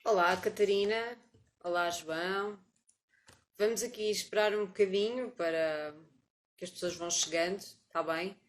Olá, Catarina. Olá, João. Vamos aqui esperar um bocadinho para que as pessoas vão chegando, está bem?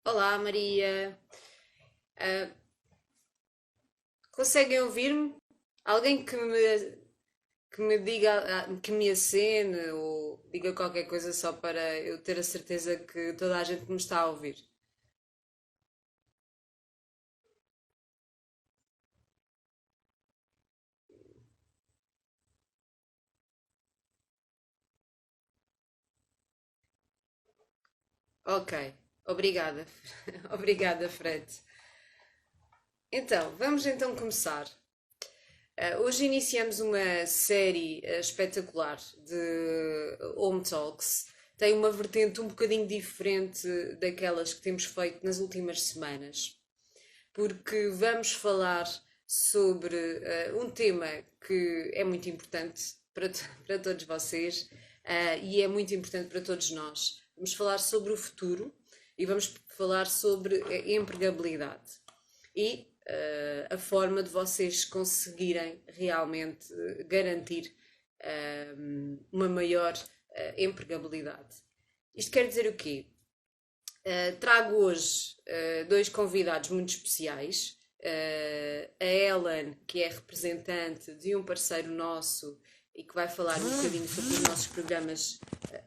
Olá, Maria. Ah, conseguem ouvir-me? Alguém que me diga, que me acene ou diga qualquer coisa só para eu ter a certeza que toda a gente me está a ouvir. Ok, obrigada. Obrigada, Fred. Então, vamos então começar. Hoje iniciamos uma série espetacular de Home Talks. Tem uma vertente um bocadinho diferente daquelas que temos feito nas últimas semanas, porque vamos falar sobre um tema que é muito importante para todos vocês e é muito importante para todos nós. Vamos falar sobre o futuro e vamos falar sobre a empregabilidade e a forma de vocês conseguirem realmente garantir uma maior empregabilidade. Isto quer dizer o quê? Trago hoje dois convidados muito especiais. A Ellen, que é representante de um parceiro nosso e que vai falar um bocadinho sobre os nossos programas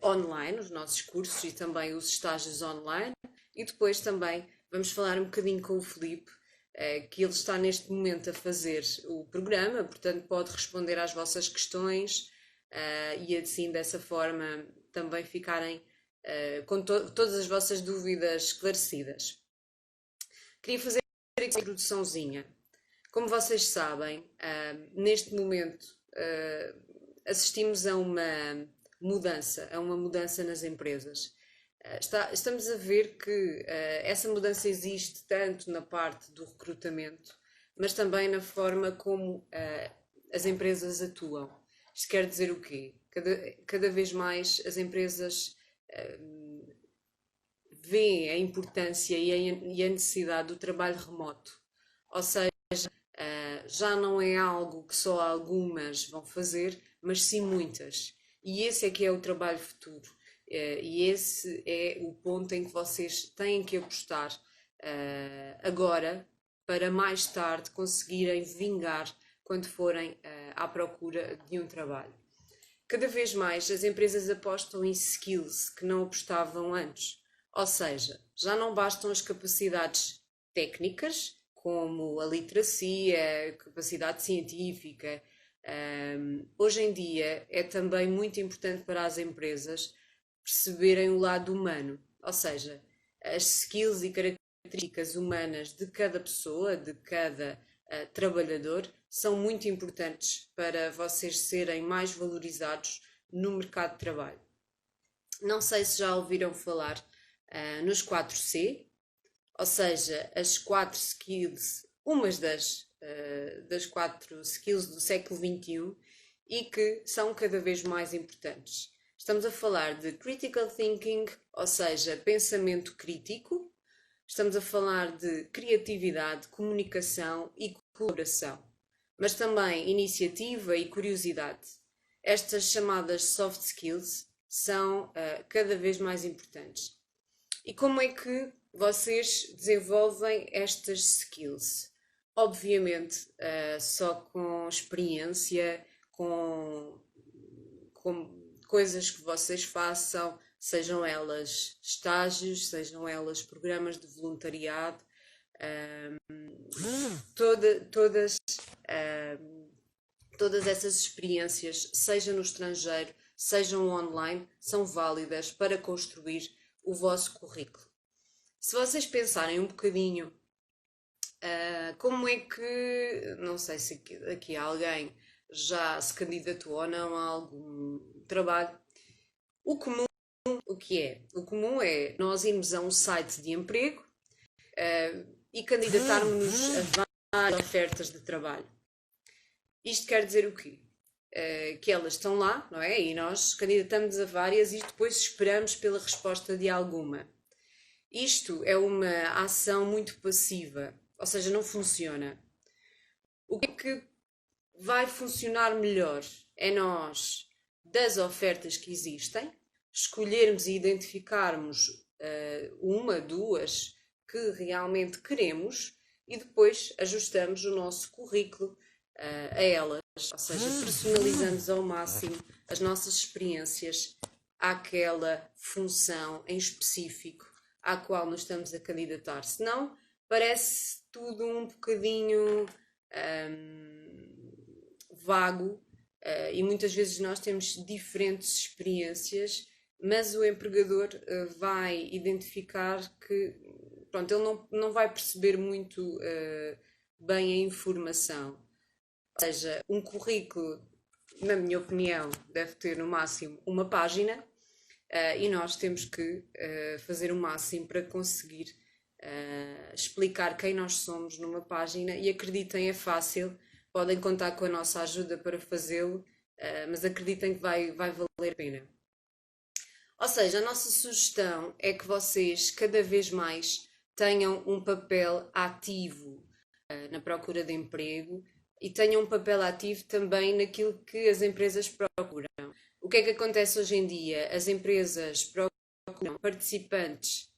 online, os nossos cursos e também os estágios online. E depois também vamos falar um bocadinho com o Filipe, que ele está neste momento a fazer o programa, portanto pode responder às vossas questões e assim dessa forma também ficarem com todas as vossas dúvidas esclarecidas. Queria fazer aqui uma introduçãozinha. Como vocês sabem, neste momento assistimos a uma mudança nas empresas. Estamos a ver que essa mudança existe tanto na parte do recrutamento, mas também na forma como as empresas atuam. Isto quer dizer o quê? Cada vez mais as empresas veem a importância e a necessidade do trabalho remoto. Ou seja, já não é algo que só algumas vão fazer, mas sim muitas. E esse é que é o trabalho futuro. E esse é o ponto em que vocês têm que apostar agora para mais tarde conseguirem vingar quando forem à procura de um trabalho. Cada vez mais as empresas apostam em skills que não apostavam antes. Ou seja, já não bastam as capacidades técnicas, como a literacia, a capacidade científica. Hoje em dia é também muito importante para as empresas perceberem o lado humano, ou seja, as skills e características humanas de cada pessoa, de cada trabalhador, são muito importantes para vocês serem mais valorizados no mercado de trabalho. Não sei se já ouviram falar nos 4C, ou seja, as 4 skills, umas das 4 skills do século XXI e que são cada vez mais importantes. Estamos a falar de critical thinking, ou seja, pensamento crítico. Estamos a falar de criatividade, comunicação e colaboração, mas também iniciativa e curiosidade. Estas chamadas soft skills são cada vez mais importantes. E como é que vocês desenvolvem estas skills? Obviamente, só com experiência, com coisas que vocês façam, sejam elas estágios, sejam elas programas de voluntariado, todas, todas essas experiências, seja no estrangeiro, sejam online, são válidas para construir o vosso currículo. Se vocês pensarem um bocadinho Como é que, não sei se aqui alguém já se candidatou ou não a algum trabalho. O comum, o que é? O comum é nós irmos a um site de emprego e candidatarmos-nos a várias ofertas de trabalho. Isto quer dizer o quê? Que elas estão lá, não é? E nós candidatamos a várias e depois esperamos pela resposta de alguma. Isto é uma ação muito passiva, ou seja, não funciona. O que é que vai funcionar melhor? É nós, das ofertas que existem, escolhermos e identificarmos uma, duas que realmente queremos e depois ajustamos o nosso currículo a elas, ou seja, personalizamos ao máximo as nossas experiências àquela função em específico à qual nos estamos a candidatar. Senão, parece tudo um bocadinho vago e muitas vezes nós temos diferentes experiências, mas o empregador vai identificar que, pronto, ele não vai perceber muito bem a informação. Ou seja, um currículo, na minha opinião, deve ter no máximo uma página e nós temos que fazer o máximo para conseguir explicar quem nós somos numa página e acreditem, é fácil, podem contar com a nossa ajuda para fazê-lo, mas acreditem que vai valer a pena. Ou seja, a nossa sugestão é que vocês cada vez mais tenham um papel ativo na procura de emprego e tenham um papel ativo também naquilo que as empresas procuram. O que é que acontece hoje em dia? As empresas procuram participantes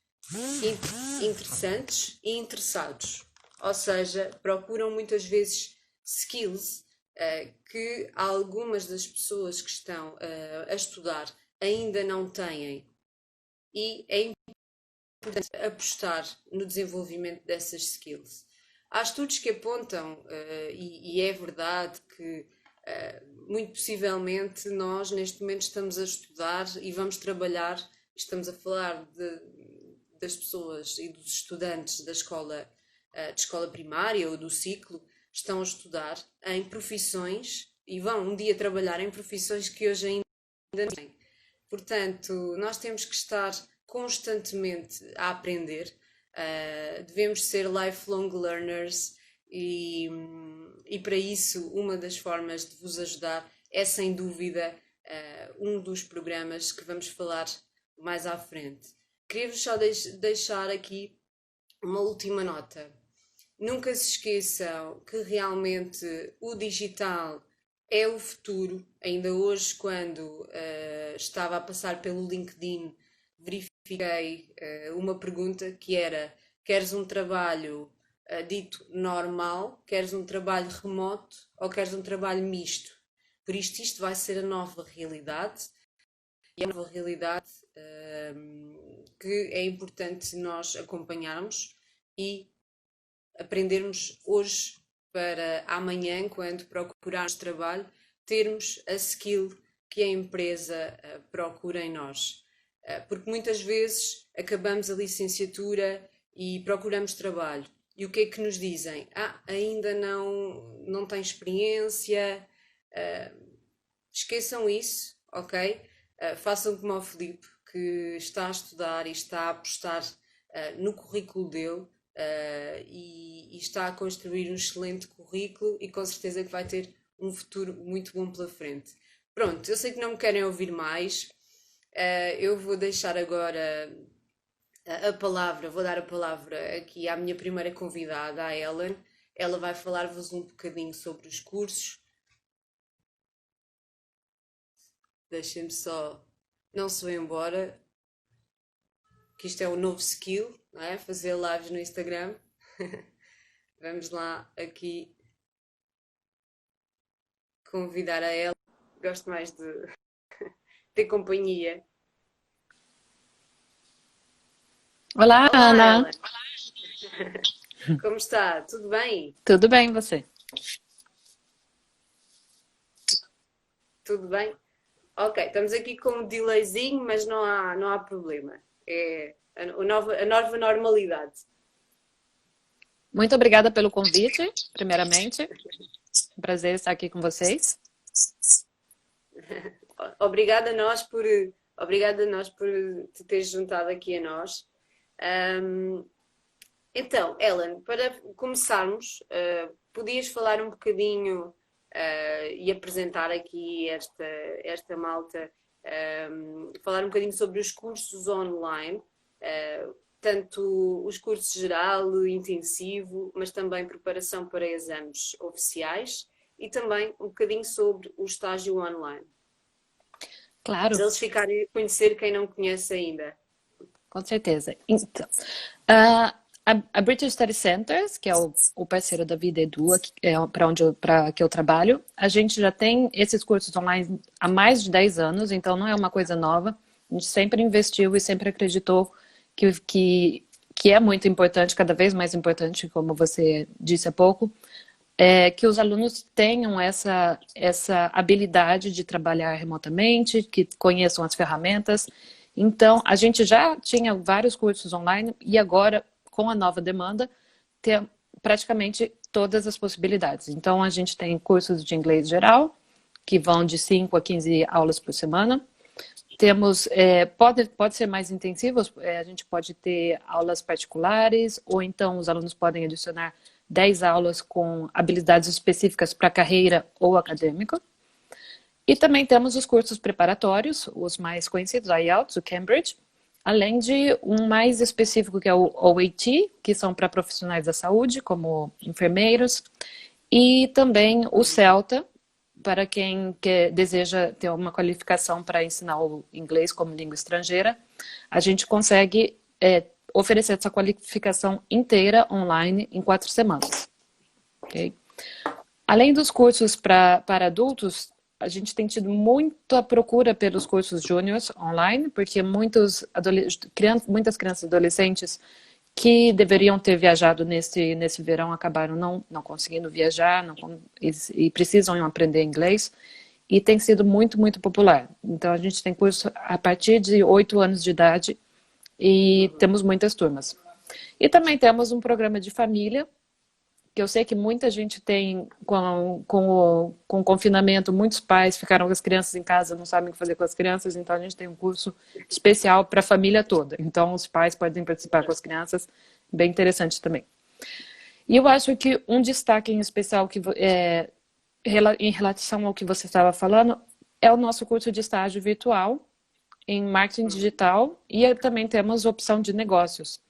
interessantes e interessados, ou seja, procuram muitas vezes skills que algumas das pessoas que estão a estudar ainda não têm e é importante apostar no desenvolvimento dessas skills. Há estudos que apontam, e é verdade, que muito possivelmente nós neste momento estamos a estudar e vamos trabalhar, estamos a falar das pessoas e dos estudantes da escola, de escola primária ou do ciclo, estão a estudar em profissões e vão um dia trabalhar em profissões que hoje ainda não têm. Portanto, nós temos que estar constantemente a aprender, devemos ser lifelong learners e para isso uma das formas de vos ajudar é sem dúvida um dos programas que vamos falar mais à frente. Queria-vos só deixar aqui uma última nota. Nunca se esqueçam que realmente o digital é o futuro. Ainda hoje, quando estava a passar pelo LinkedIn, verifiquei uma pergunta que era: queres um trabalho dito normal, queres um trabalho remoto ou queres um trabalho misto? Por isto vai ser a nova realidade e a nova realidade que é importante nós acompanharmos e aprendermos hoje para amanhã, quando procurarmos trabalho, termos a skill que a empresa procura em nós. Porque muitas vezes acabamos a licenciatura e procuramos trabalho. E o que é que nos dizem? Ainda não tem experiência. Esqueçam isso, ok? Façam como o Filipe, que está a estudar e está a apostar no currículo dele e está a construir um excelente currículo e com certeza que vai ter um futuro muito bom pela frente. Pronto, eu sei que não me querem ouvir mais, eu vou deixar agora a palavra, vou dar a palavra aqui à minha primeira convidada, a Ellen. Ela vai falar-vos um bocadinho sobre os cursos. Deixem-me só, não se vão embora, que isto é um novo skill, não é? Fazer lives no Instagram. Vamos lá aqui convidar a ela. Gosto mais de ter companhia. Olá, Olá, Ana. Ellen. Como está? Tudo bem? Tudo bem, e você? Tudo bem? Ok, estamos aqui com um delayzinho, mas não há problema. É a nova normalidade. Muito obrigada pelo convite, primeiramente. Um prazer estar aqui com vocês. Obrigada obrigada a nós por te teres juntado aqui a nós. Então, Ellen, para começarmos, podias falar um bocadinho e apresentar aqui esta malta, falar um bocadinho sobre os cursos online, tanto os cursos geral, intensivo, mas também preparação para exames oficiais e também um bocadinho sobre o estágio online. Claro. Para eles ficarem a conhecer quem não conhece ainda. Com certeza. Então, a British Study Centers, que é o parceiro da Vida Edu, para que eu trabalho, a gente já tem esses cursos online há mais de 10 anos, então não é uma coisa nova. A gente sempre investiu e sempre acreditou que é muito importante, cada vez mais importante, como você disse há pouco, que os alunos tenham essa habilidade de trabalhar remotamente, que conheçam as ferramentas. Então, a gente já tinha vários cursos online e agora, com a nova demanda, tem praticamente todas as possibilidades. Então, a gente tem cursos de inglês geral, que vão de 5 a 15 aulas por semana. Temos, pode ser mais intensivos, a gente pode ter aulas particulares, ou então os alunos podem adicionar 10 aulas com habilidades específicas para carreira ou acadêmica. E também temos os cursos preparatórios, os mais conhecidos, a IELTS, o Cambridge, além de um mais específico que é o OAT, que são para profissionais da saúde, como enfermeiros, e também o CELTA, para quem deseja ter uma qualificação para ensinar o inglês como língua estrangeira. A gente consegue oferecer essa qualificação inteira online em 4 semanas. Okay? Além dos cursos para adultos, a gente tem tido muita procura pelos cursos júniores online, porque muitas crianças e adolescentes que deveriam ter viajado nesse verão acabaram não conseguindo viajar e precisam aprender inglês. E tem sido muito, muito popular. Então, a gente tem curso a partir de 8 anos de idade e temos muitas turmas. E também temos um programa de família, que eu sei que muita gente tem com o confinamento, muitos pais ficaram com as crianças em casa, não sabem o que fazer com as crianças, então a gente tem um curso especial para a família toda. Então os pais podem participar com as crianças, bem interessante também. E eu acho que um destaque em especial em relação ao que você estava falando é o nosso curso de estágio virtual em marketing digital e também temos opção de negócios.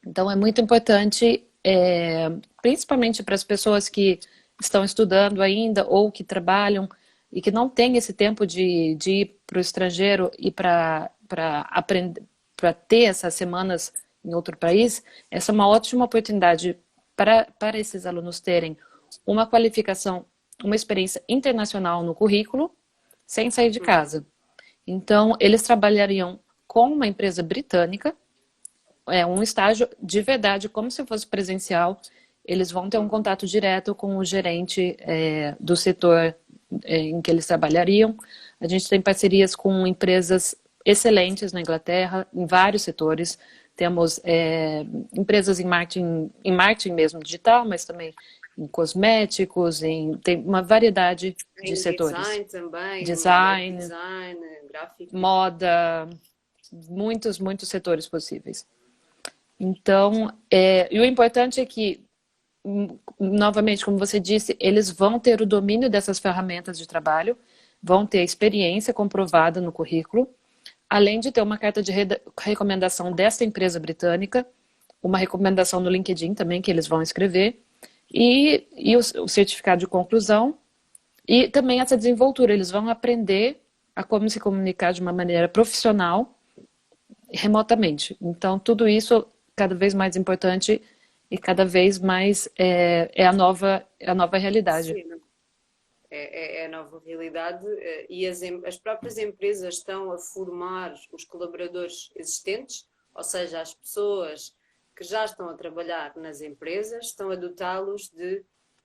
Então é muito importante, principalmente para as pessoas que estão estudando ainda ou que trabalham e que não têm esse tempo de ir para o estrangeiro e para aprender, para ter essas semanas em outro país. Essa é uma ótima oportunidade para esses alunos terem uma qualificação, uma experiência internacional no currículo, sem sair de casa. Então, eles trabalhariam com uma empresa britânica, um estágio de verdade, como se fosse presencial. Eles vão ter um contato direto com o gerente do setor em que eles trabalhariam. A gente tem parcerias com empresas excelentes na Inglaterra, em vários setores. Temos empresas em marketing mesmo digital, mas também em cosméticos, tem uma variedade de setores. Design também, design, gráfico. Moda, muitos setores possíveis. Então, e o importante é que, novamente, como você disse, eles vão ter o domínio dessas ferramentas de trabalho, vão ter experiência comprovada no currículo, além de ter uma carta de recomendação dessa empresa britânica, uma recomendação no LinkedIn também que eles vão escrever, e o certificado de conclusão, e também essa desenvoltura. Eles vão aprender a como se comunicar de uma maneira profissional, remotamente. Então, tudo isso cada vez mais importante e cada vez mais é a nova realidade. Sim, é a nova realidade e as próprias empresas estão a formar os colaboradores existentes, ou seja, as pessoas que já estão a trabalhar nas empresas, estão a dotá-los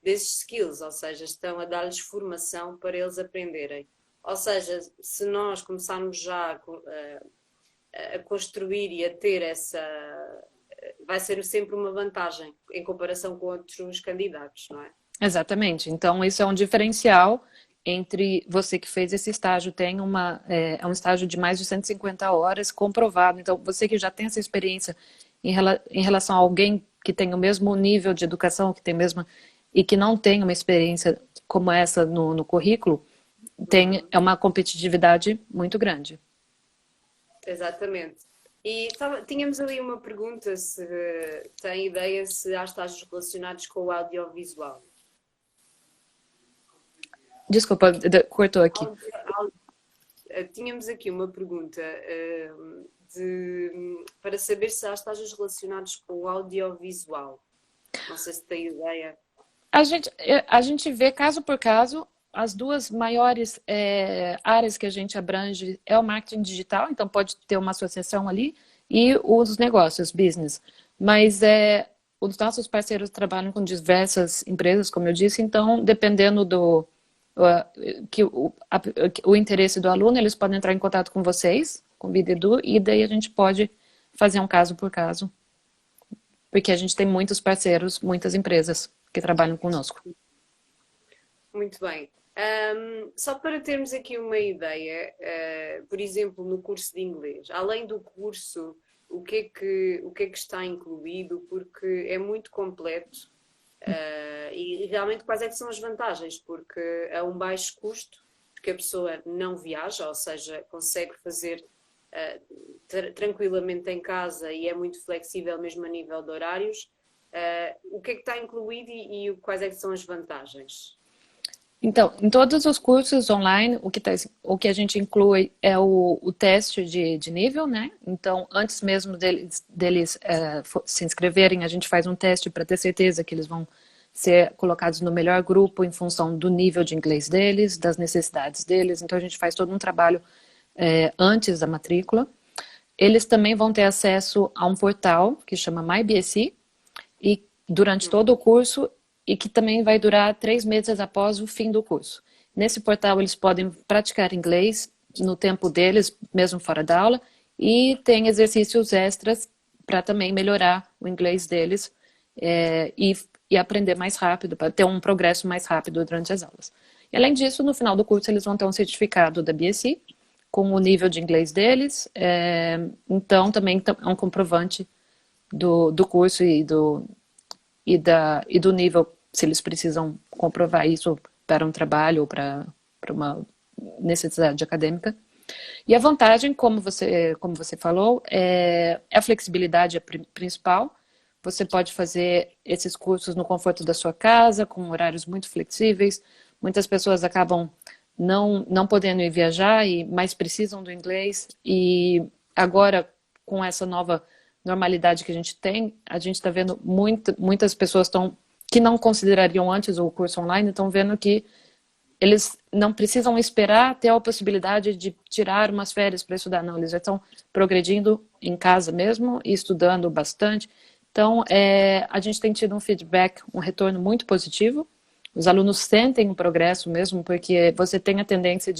desses skills, ou seja, estão a dar-lhes formação para eles aprenderem. Ou seja, se nós começarmos já a construir e a ter vai ser sempre uma vantagem em comparação com outros candidatos, não é? Exatamente. Então, isso é um diferencial entre você que fez esse estágio, tem é um estágio de mais de 150 horas comprovado. Então, você que já tem essa experiência em relação a alguém que tem o mesmo nível de educação, que tem mesmo, e que não tem uma experiência como essa no currículo, é uma competitividade muito grande. Exatamente. E tínhamos ali uma pergunta, se tem ideia se há estágios relacionados com o audiovisual. Desculpa, cortou aqui. Tínhamos aqui uma pergunta para saber se há estágios relacionados com o audiovisual. Não sei se tem ideia. A gente vê caso por caso. As duas maiores áreas que a gente abrange é o marketing digital, então pode ter uma associação ali, e os negócios, business. Mas os nossos parceiros trabalham com diversas empresas, como eu disse, então dependendo o interesse do aluno, eles podem entrar em contato com vocês, com o Videdu, e daí a gente pode fazer um caso por caso, porque a gente tem muitos parceiros, muitas empresas que trabalham conosco. Muito bem. Só para termos aqui uma ideia, por exemplo, no curso de inglês, além do curso, o que é que está incluído? Porque é muito completo. E realmente quais é que são as vantagens? Porque é um baixo custo, porque a pessoa não viaja, ou seja, consegue fazer tranquilamente em casa e é muito flexível mesmo a nível de horários. O que é que está incluído e quais é que são as vantagens? Então, em todos os cursos online, o que a gente inclui é o teste de nível, né? Então, antes mesmo deles se inscreverem, a gente faz um teste para ter certeza que eles vão ser colocados no melhor grupo em função do nível de inglês deles, das necessidades deles. Então, a gente faz todo um trabalho antes da matrícula. Eles também vão ter acesso a um portal que chama MyBSE, e durante todo o curso, e que também vai durar 3 meses após o fim do curso. Nesse portal eles podem praticar inglês no tempo deles, mesmo fora da aula, e tem exercícios extras para também melhorar o inglês deles e aprender mais rápido, para ter um progresso mais rápido durante as aulas. E além disso, no final do curso eles vão ter um certificado da BSE com o nível de inglês deles, então também é um comprovante do curso e do nível, se eles precisam comprovar isso para um trabalho ou para uma necessidade acadêmica. E a vantagem, como você falou, é a flexibilidade principal. Você pode fazer esses cursos no conforto da sua casa, com horários muito flexíveis. Muitas pessoas acabam não podendo ir viajar, mas precisam do inglês. E agora, com essa nova normalidade que a gente está vendo muitas pessoas que não considerariam antes o curso online, estão vendo que eles não precisam esperar ter a possibilidade de tirar umas férias para estudar, não, eles já estão progredindo em casa mesmo e estudando bastante. Então, a gente tem tido um feedback, um retorno muito positivo. Os alunos sentem um progresso mesmo, porque você tem a tendência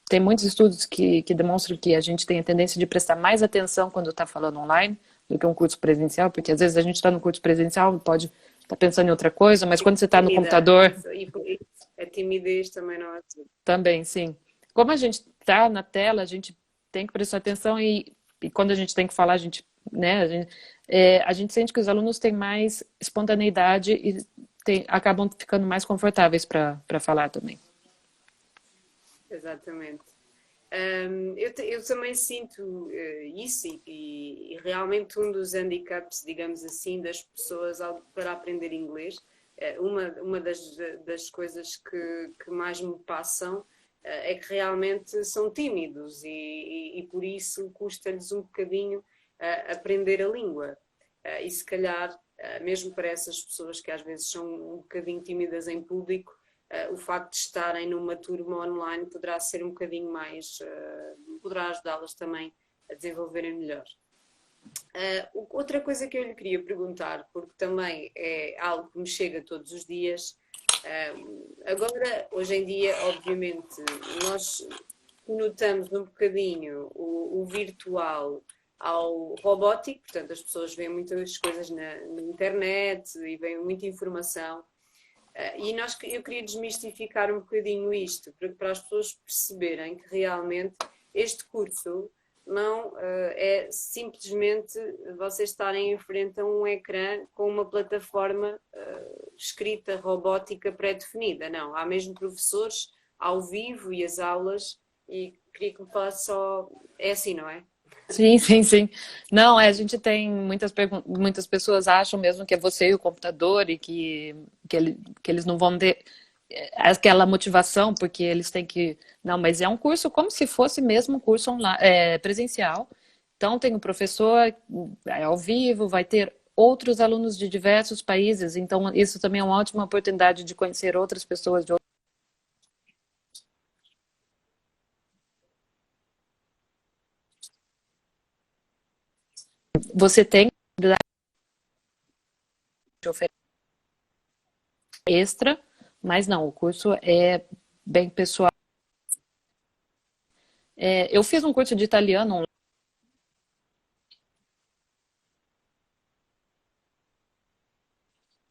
tem muitos estudos que demonstram que a gente tem a tendência de prestar mais atenção quando está falando online do que um curso presencial, porque às vezes a gente está no curso presencial e pode estar pensando em outra coisa, mas quando você está no computador... E a timidez também não é tudo. Também, sim. Como a gente está na tela, a gente tem que prestar atenção e quando a gente tem que falar, a gente sente que os alunos têm mais espontaneidade e acabam ficando mais confortáveis para falar também. Exatamente. Eu também sinto isso e realmente um dos handicaps, digamos assim, das pessoas para aprender inglês, uma das coisas que mais me passam é que realmente são tímidos e por isso custa-lhes um bocadinho aprender a língua. E se calhar, mesmo para essas pessoas que às vezes são um bocadinho tímidas em público, o facto de estarem numa turma online poderá ser um bocadinho mais, poderá ajudá-las também a desenvolverem melhor. Outra coisa que eu lhe queria perguntar, porque também é algo que me chega todos os dias, agora, hoje em dia, obviamente, nós notamos um bocadinho o virtual ao robótico, portanto as pessoas veem muitas coisas na internet e veem muita informação. Eu queria desmistificar um bocadinho isto, para as pessoas perceberem que realmente este curso não é simplesmente vocês estarem em frente a um ecrã com uma plataforma escrita robótica pré-definida. Não, há mesmo professores ao vivo e as aulas, e queria que me falasse só. É assim, não é? Sim, sim, sim. Não, a gente tem muitas pessoas acham mesmo que é você e o computador e que eles não vão ter aquela motivação porque eles têm que. Não, mas é um curso como se fosse mesmo um curso online, presencial. Então tem o professor ao vivo, vai ter outros alunos de diversos países, então isso também é uma ótima oportunidade de conhecer outras pessoas de. Você tem de oferecer extra, mas não, o curso é bem pessoal. Eu fiz um curso de italiano,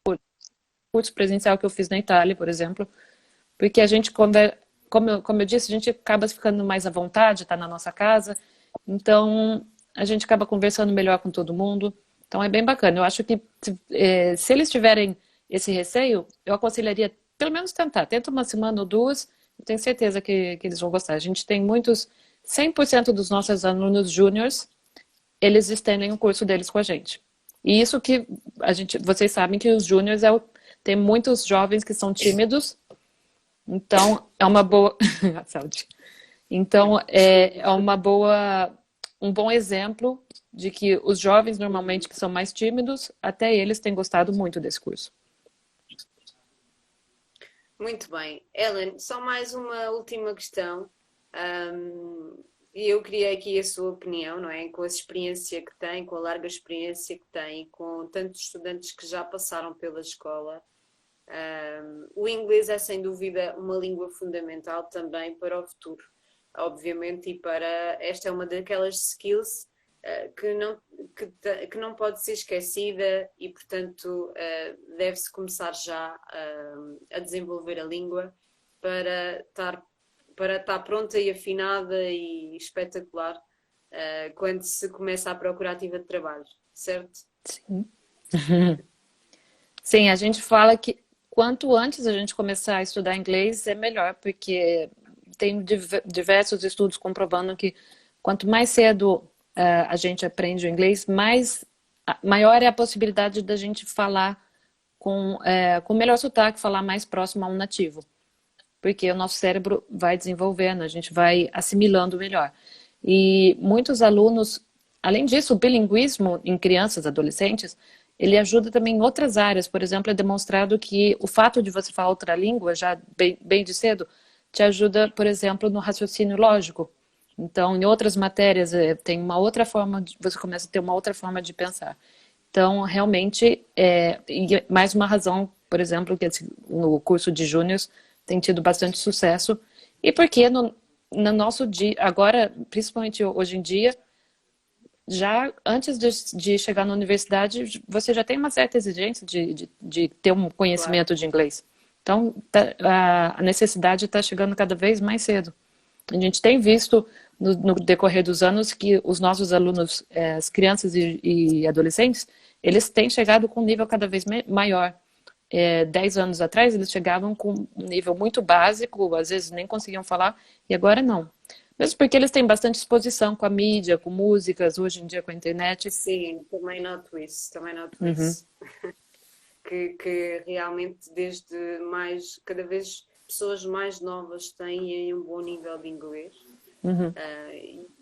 um curso presencial que eu fiz na Itália, por exemplo, porque a gente, como eu disse, a gente acaba ficando mais à vontade, está na nossa casa, então a gente acaba conversando melhor com todo mundo. Então é bem bacana. Eu acho que se eles tiverem esse receio, eu aconselharia pelo menos tentar. Tenta uma semana ou duas, eu tenho certeza que eles vão gostar. A gente tem 100% dos nossos alunos júniores, eles estendem o curso deles com a gente. E isso que vocês sabem que os júniores tem muitos jovens que são tímidos, então é uma boa saúde. Então é uma boa um bom exemplo de que os jovens normalmente que são mais tímidos, até eles têm gostado muito desse curso. Muito bem. Ellen, só mais uma última questão. E eu queria aqui a sua opinião, não é? Com a experiência que tem, com a larga experiência que tem, com tantos estudantes que já passaram pela escola. O inglês é sem dúvida uma língua fundamental também para o futuro, obviamente, e esta é uma daquelas skills que não pode ser esquecida e, portanto, deve-se começar já a desenvolver a língua para estar pronta e afinada e espetacular quando se começa a procura ativa de trabalho, certo? Sim. Sim, a gente fala que quanto antes a gente começar a estudar inglês é melhor, porque tem diversos estudos comprovando que quanto mais cedo a gente aprende o inglês, maior é a possibilidade da gente falar com melhor sotaque, falar mais próximo a um nativo. Porque o nosso cérebro vai desenvolvendo, a gente vai assimilando melhor. E muitos alunos, além disso, o bilinguismo em crianças, adolescentes, ele ajuda também em outras áreas. Por exemplo, é demonstrado que o fato de você falar outra língua, já bem de cedo, te ajuda, por exemplo, no raciocínio lógico. Então, em outras matérias, tem uma outra forma, você começa a ter uma outra forma de pensar. Então, realmente, e mais uma razão, por exemplo, que no curso de júniors tem tido bastante sucesso. E porque no nosso dia, agora, principalmente hoje em dia, já antes de chegar na universidade, você já tem uma certa exigência de ter um conhecimento Claro. de inglês. Então, a necessidade está chegando cada vez mais cedo. A gente tem visto no decorrer dos anos que os nossos alunos, as crianças e adolescentes, eles têm chegado com um nível cada vez maior. 10 anos atrás, eles chegavam com um nível muito básico, às vezes nem conseguiam falar, e agora não. Mesmo porque eles têm bastante exposição com a mídia, com músicas, hoje em dia com a internet. Sim, também noto isso, também noto Uhum. isso. Que realmente cada vez pessoas mais novas têm um bom nível de inglês. Uhum.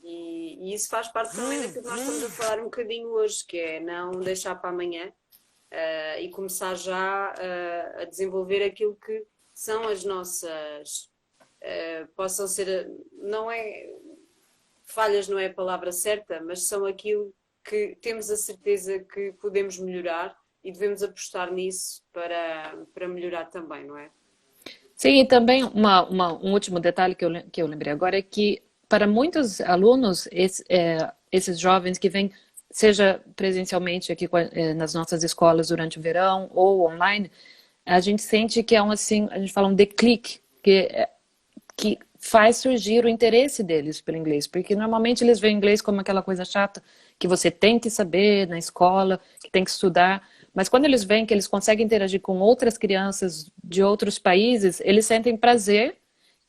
E isso faz parte também daquilo que nós estamos a falar um bocadinho hoje, que é não deixar para amanhã e começar já a desenvolver aquilo que são as nossas possam ser, não é falhas, não é a palavra certa, mas são aquilo que temos a certeza que podemos melhorar e devemos apostar nisso para melhorar também, não é? Sim, e também um último detalhe que eu lembrei agora é que para muitos alunos esses jovens que vêm, seja presencialmente aqui nas nossas escolas durante o verão ou online, a gente sente que é assim, a gente fala um declique, que faz surgir o interesse deles pelo inglês, porque normalmente eles veem o inglês como aquela coisa chata que você tem que saber na escola, que tem que estudar, mas quando eles veem que eles conseguem interagir com outras crianças de outros países, eles sentem prazer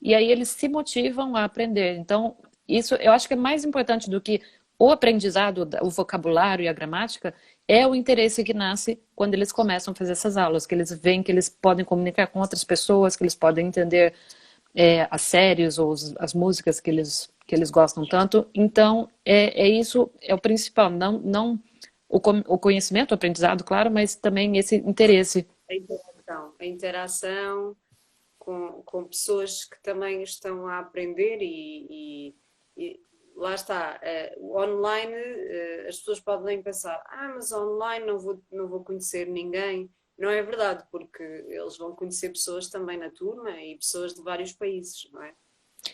e aí eles se motivam a aprender. Então, isso eu acho que é mais importante do que o aprendizado, o vocabulário e a gramática, é o interesse que nasce quando eles começam a fazer essas aulas, que eles veem que eles podem comunicar com outras pessoas, que eles podem entender as séries ou as músicas que eles gostam tanto. Então, isso é o principal, não o conhecimento, o aprendizado, claro, mas também esse interesse. A interação com pessoas que também estão a aprender e lá está, online as pessoas podem pensar, mas online não vou conhecer ninguém. Não é verdade, porque eles vão conhecer pessoas também na turma e pessoas de vários países, não é?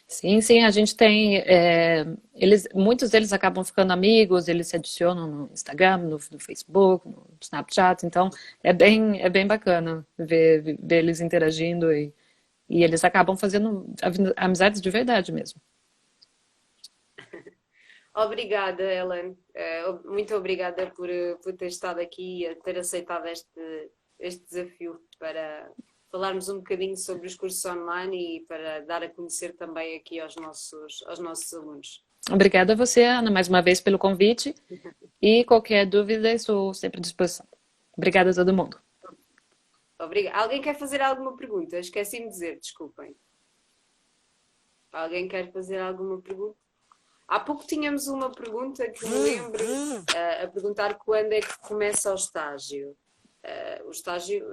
Sim, sim, a gente tem. Muitos deles acabam ficando amigos, eles se adicionam no Instagram, no Facebook, no Snapchat, então é bem bacana ver eles interagindo e eles acabam fazendo amizades de verdade mesmo. Obrigada, Ellen. Muito obrigada por ter estado aqui e ter aceitado este desafio para falarmos um bocadinho sobre os cursos online e para dar a conhecer também aqui aos nossos alunos. Obrigada a você, Ana, mais uma vez pelo convite e qualquer dúvida estou sempre à disposição. Obrigada a todo mundo. Obrigada. Alguém quer fazer alguma pergunta? Esqueci-me de dizer, desculpem. Alguém quer fazer alguma pergunta? Há pouco tínhamos uma pergunta que me lembro a perguntar quando é que começa o estágio. O estágio,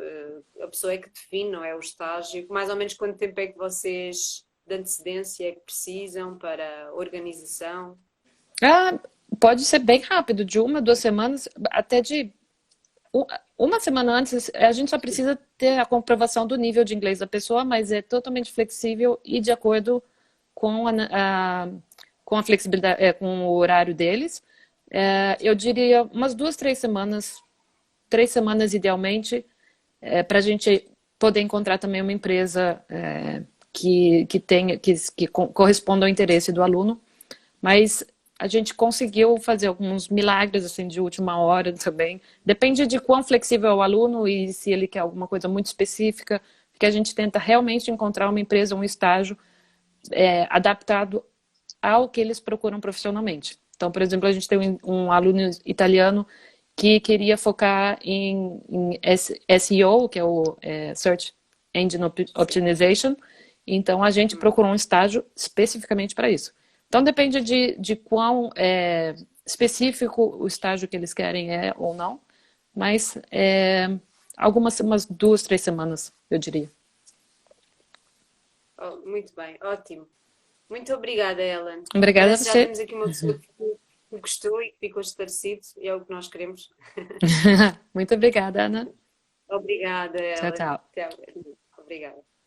a pessoa é que define, não é o estágio. Mais ou menos quanto tempo é que vocês de antecedência é que precisam para a organização? Pode ser bem rápido, de 1, 2 semanas, até de uma semana antes. A gente só precisa ter a comprovação do nível de inglês da pessoa, mas é totalmente flexível e de acordo com a flexibilidade, com o horário deles. Eu diria umas 2, 3 semanas, 3 semanas idealmente, para a gente poder encontrar também uma empresa que corresponda ao interesse do aluno. Mas a gente conseguiu fazer alguns milagres assim de última hora também. Depende de quão flexível é o aluno e se ele quer alguma coisa muito específica, porque a gente tenta realmente encontrar uma empresa, um estágio adaptado ao que eles procuram profissionalmente. Então, por exemplo, a gente tem um aluno italiano que queria focar em SEO, que é o Search Engine Optimization. Então, a gente procurou um estágio especificamente para isso. Então, depende de quão específico o estágio que eles querem ou não, mas umas 2, 3 semanas, eu diria. Muito bem, ótimo. Muito obrigada, Ellen. Obrigada a você. Já temos aqui uma pessoa que gostou e que ficou esclarecido, e é o que nós queremos. Muito obrigada, Ana. Obrigada, Ellen. Tchau, tchau. Obrigada.